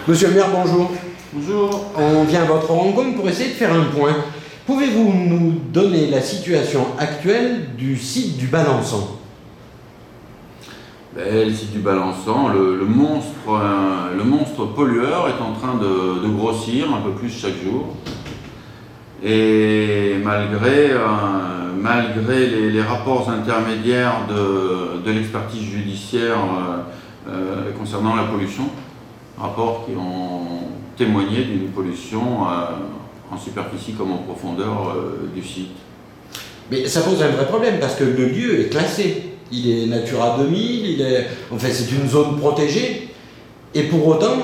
Monsieur le maire, bonjour. Bonjour. On vient à votre rencontre pour essayer de faire un point. Pouvez-vous nous donner la situation actuelle du site du Balançon? Le site du Balançon, le monstre pollueur est en train de grossir un peu plus chaque jour. Et malgré les rapports intermédiaires de l'expertise judiciaire concernant la pollution, rapports qui ont témoigné d'une pollution en superficie comme en profondeur du site. Mais ça pose un vrai problème parce que le lieu est classé. Il est Natura 2000, c'est une zone protégée. Et pour autant,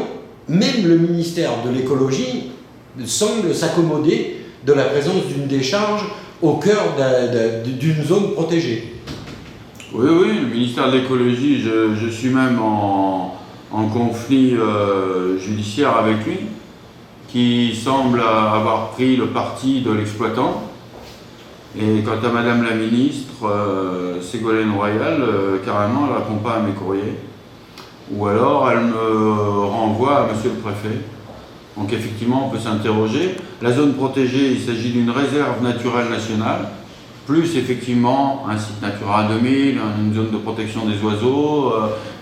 même le ministère de l'écologie semble s'accommoder de la présence d'une décharge au cœur d'une zone protégée. Oui, le ministère de l'écologie, je suis même en conflit judiciaire avec lui, qui semble avoir pris le parti de l'exploitant. Et quant à Madame la ministre, Ségolène Royal, carrément, elle ne répond pas à mes courriers. Ou alors, elle me renvoie à Monsieur le Préfet. Donc effectivement, on peut s'interroger. La zone protégée, il s'agit d'une réserve naturelle nationale, plus effectivement un site Natura 2000, une zone de protection des oiseaux,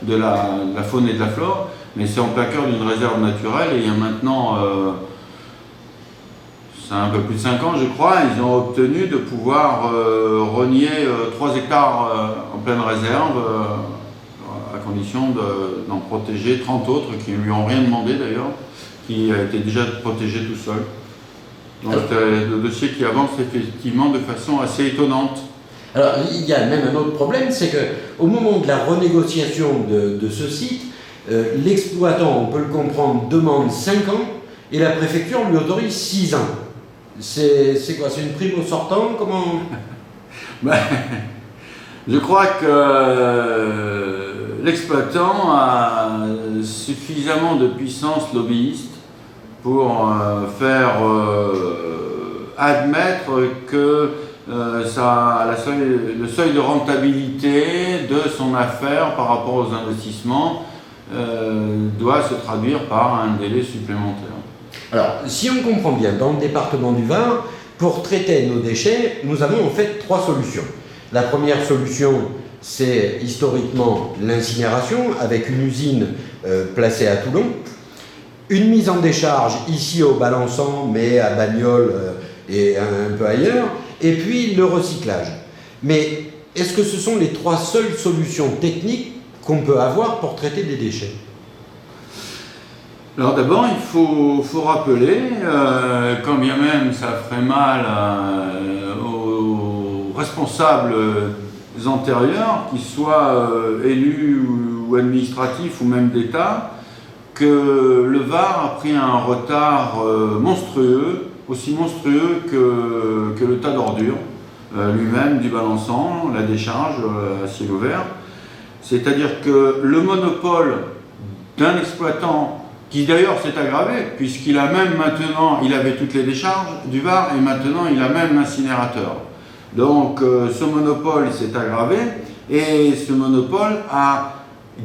de la faune et de la flore. Mais c'est en plein cœur d'une réserve naturelle et il y a maintenant... c'est un peu plus de 5 ans, je crois, ils ont obtenu de pouvoir renier 3 hectares en pleine réserve, à condition d'en protéger 30 autres qui ne lui ont rien demandé d'ailleurs, qui a été déjà protégé tout seul. Donc c'est le dossier qui avance effectivement de façon assez étonnante. Alors il y a même un autre problème, c'est qu'au moment de la renégociation de ce site, l'exploitant, on peut le comprendre, demande 5 ans et la préfecture lui autorise 6 ans. C'est quoi? C'est une prime au sortant? Comment? Je crois que l'exploitant a suffisamment de puissance lobbyiste pour faire admettre que le seuil de rentabilité de son affaire par rapport aux investissements doit se traduire par un délai supplémentaire. Alors, si on comprend bien, dans le département du Var, pour traiter nos déchets, nous avons en fait 3 solutions. La première solution, c'est historiquement l'incinération, avec une usine placée à Toulon, une mise en décharge ici au Balançon, mais à Bagnoles et un peu ailleurs, et puis le recyclage. Mais est-ce que ce sont les 3 seules solutions techniques qu'on peut avoir pour traiter des déchets? Alors d'abord, il faut rappeler, quand bien même ça ferait mal aux responsables antérieurs, qu'ils soient élus ou administratifs ou même d'État, que le Var a pris un retard monstrueux, aussi monstrueux que le tas d'ordures lui-même du Balançon, la décharge à ciel ouvert. C'est-à-dire que le monopole d'un exploitant, qui d'ailleurs s'est aggravé, puisqu'il a même maintenant, il avait toutes les décharges du Var, et maintenant il a même l'incinérateur. Donc ce monopole s'est aggravé, et ce monopole a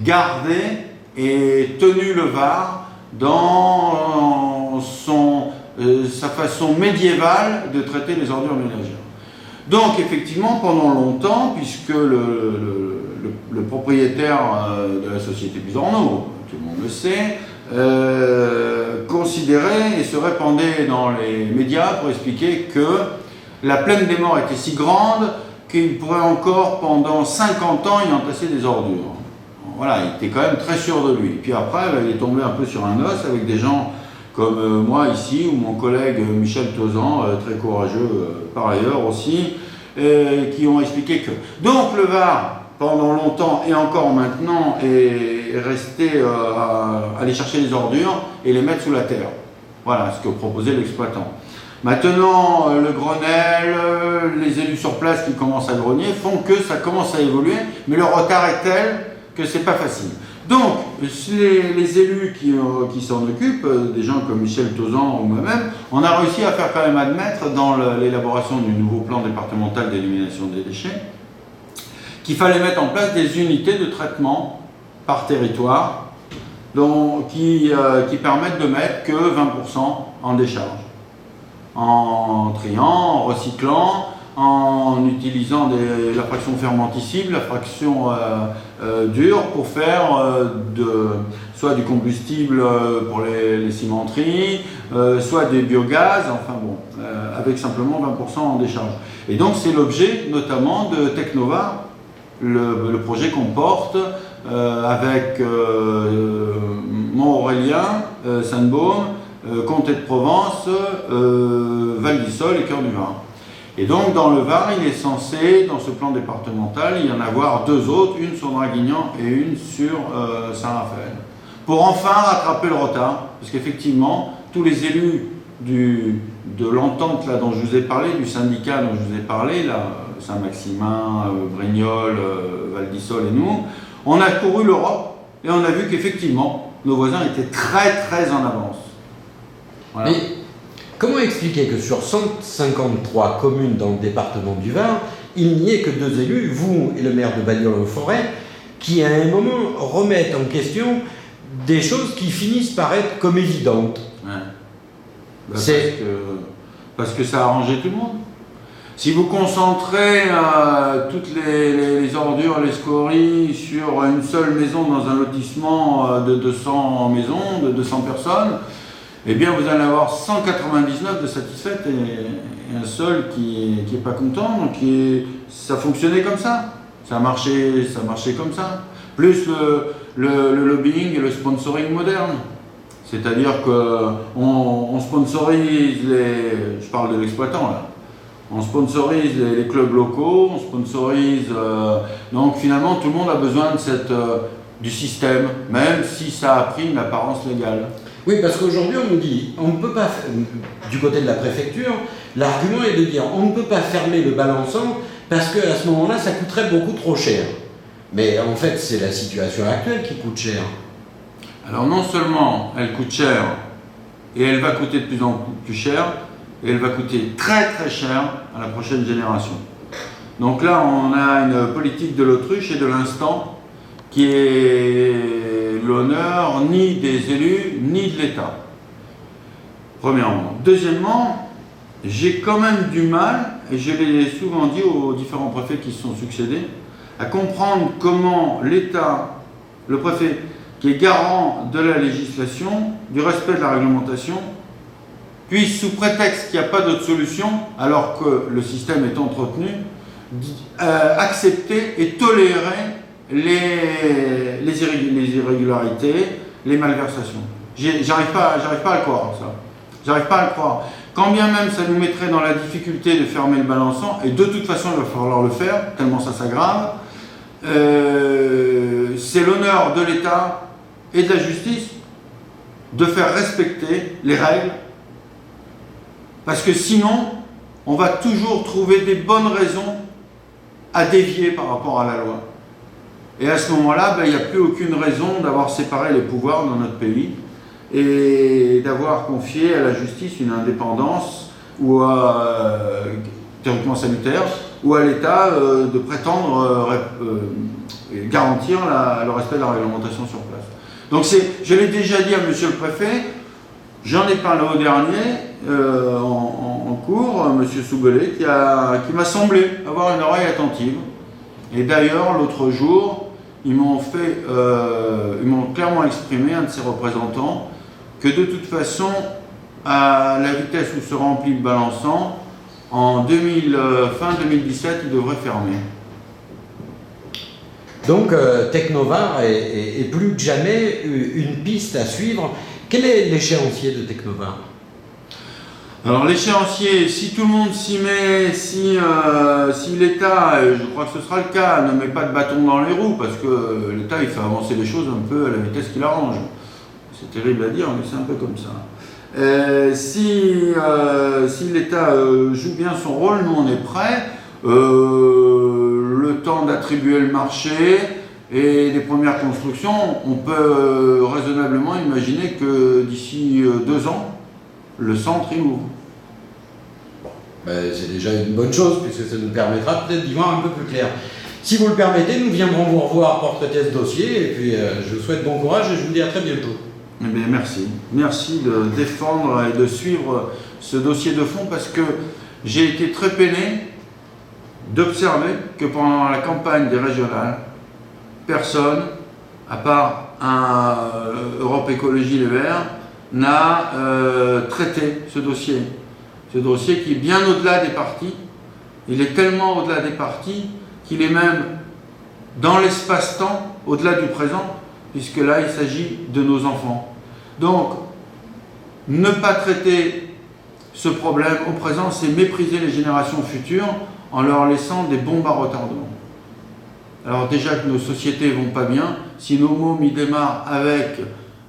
gardé et tenu le Var dans sa façon médiévale de traiter les ordures ménagères. Donc effectivement, pendant longtemps, puisque le propriétaire de la société Bizorno, tout le monde le sait, considérait et se répandait dans les médias pour expliquer que la plaine des morts était si grande qu'il pourrait encore pendant 50 ans y entasser des ordures. Voilà, il était quand même très sûr de lui. Puis après, il est tombé un peu sur un os avec des gens comme moi ici, ou mon collègue Michel Tauzan, très courageux par ailleurs aussi, qui ont expliqué que... Donc le Var, pendant longtemps et encore maintenant, est resté à aller chercher les ordures et les mettre sous la terre. Voilà ce que proposait l'exploitant. Maintenant, le Grenelle, les élus sur place qui commencent à grogner font que ça commence à évoluer, mais le retard est tel que c'est pas facile. Donc, les élus qui s'en occupent, des gens comme Michel Tauzan ou moi-même, on a réussi à faire quand même admettre dans l'élaboration du nouveau plan départemental d'élimination des déchets qu'il fallait mettre en place des unités de traitement par territoire qui permettent de mettre que 20% en décharge, en triant, en recyclant, en utilisant la fraction fermentescible, la fraction dure pour faire soit du combustible pour les cimenteries, soit des biogaz, enfin bon, avec simplement 20% en décharge. Et donc c'est l'objet notamment de Technova, le projet qu'on porte avec Mont-Aurélien, Sainte-Baume, Comté de Provence, Val d'Isole et Cœur-du-Vin. Et donc dans le Var, il est censé, dans ce plan départemental, il y en avoir deux autres, une sur Draguignan et une sur Saint-Raphaël, pour enfin rattraper le retard, parce qu'effectivement, tous les élus de l'entente là, dont je vous ai parlé, du syndicat dont je vous ai parlé, là, Saint-Maximin, Brignoles, Val d'Isole et nous, on a couru l'Europe et on a vu qu'effectivement, nos voisins étaient très très en avance. Voilà. Mais comment expliquer que sur 153 communes dans le département du Var, il n'y ait que deux élus, vous et le maire de Bagnols-en-Forêt, qui à un moment remettent en question des choses qui finissent par être comme évidentes? Ouais. Parce que ça a arrangé tout le monde. Si vous concentrez toutes les ordures, les scories sur une seule maison dans un lotissement de 200 maisons, de 200 personnes, eh bien vous allez avoir 199 de satisfaites et un seul qui n'est pas content. Donc ça fonctionnait comme ça. Ça marchait comme ça. Plus le lobbying et le sponsoring moderne. C'est-à-dire qu'on sponsorise je parle de l'exploitant là. On sponsorise les clubs locaux, on sponsorise... donc finalement, tout le monde a besoin du système, même si ça a pris une apparence légale. Oui, parce qu'aujourd'hui, on nous dit, on ne peut pas, du côté de la préfecture, l'argument est de dire, on ne peut pas fermer le balançant parce qu'à ce moment-là, ça coûterait beaucoup trop cher. Mais en fait, c'est la situation actuelle qui coûte cher. Alors non seulement elle coûte cher, et elle va coûter de plus en plus cher, et elle va coûter très très cher à la prochaine génération. Donc là, on a une politique de l'autruche et de l'instant qui est l'honneur ni des élus ni de l'État. Premièrement. Deuxièmement, j'ai quand même du mal, et je l'ai souvent dit aux différents préfets qui se sont succédés, à comprendre comment l'État, le préfet, qui est garant de la législation, du respect de la réglementation, puisse, sous prétexte qu'il n'y a pas d'autre solution, alors que le système est entretenu, accepter et tolérer les irrégularités, les malversations. J'arrive pas à le croire, ça. J'arrive pas à le croire. Quand bien même ça nous mettrait dans la difficulté de fermer le balançant, et de toute façon il va falloir le faire, tellement ça s'aggrave, c'est l'honneur de l'État et de la justice de faire respecter les règles. Parce que sinon, on va toujours trouver des bonnes raisons à dévier par rapport à la loi. Et à ce moment-là, il n'y a plus aucune raison d'avoir séparé les pouvoirs dans notre pays et d'avoir confié à la justice une indépendance ou théoriquement salutaire, ou à l'État de prétendre garantir le respect de la réglementation sur place. Donc je l'ai déjà dit à monsieur le préfet, j'en ai parlé au dernier, en cours, M. Soubelet, qui m'a semblé avoir une oreille attentive. Et d'ailleurs, l'autre jour, ils m'ont clairement exprimé, un de ses représentants, que de toute façon, à la vitesse où se remplit le balançant, en fin 2017, il devrait fermer. Donc Technova est plus que jamais une piste à suivre. Quel est l'échéancier de Technova? Alors l'échéancier, si tout le monde s'y met, si l'État, je crois que ce sera le cas, ne met pas de bâton dans les roues, parce que l'État il fait avancer les choses un peu à la vitesse qu'il arrange. C'est terrible à dire, mais c'est un peu comme ça. Si l'État joue bien son rôle, nous on est prêts. Le temps d'attribuer le marché, Et les premières constructions, on peut raisonnablement imaginer que d'ici 2 ans, le centre il ouvre. Ben, c'est déjà une bonne chose, puisque ça nous permettra peut-être d'y voir un peu plus clair. Si vous le permettez, nous viendrons vous revoir pour traiter ce dossier, et puis je vous souhaite bon courage et je vous dis à très bientôt. Eh bien, merci. Merci de défendre et de suivre ce dossier de fond, parce que j'ai été très peiné d'observer que pendant la campagne des régionales, personne, à part Europe Écologie Les Verts, n'a traité ce dossier. Ce dossier qui est bien au-delà des partis. Il est tellement au-delà des partis qu'il est même dans l'espace-temps, au-delà du présent, puisque là, il s'agit de nos enfants. Donc, ne pas traiter ce problème au présent, c'est mépriser les générations futures en leur laissant des bombes à retardement. Alors déjà que nos sociétés vont pas bien, si nos mômes y démarrent avec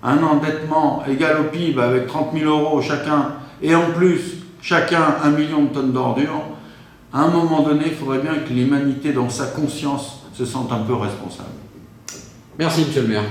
un endettement égal au PIB, avec 30 000 € chacun, et en plus, chacun 1 million de tonnes d'ordures, à un moment donné, il faudrait bien que l'humanité, dans sa conscience, se sente un peu responsable. Merci, monsieur le maire.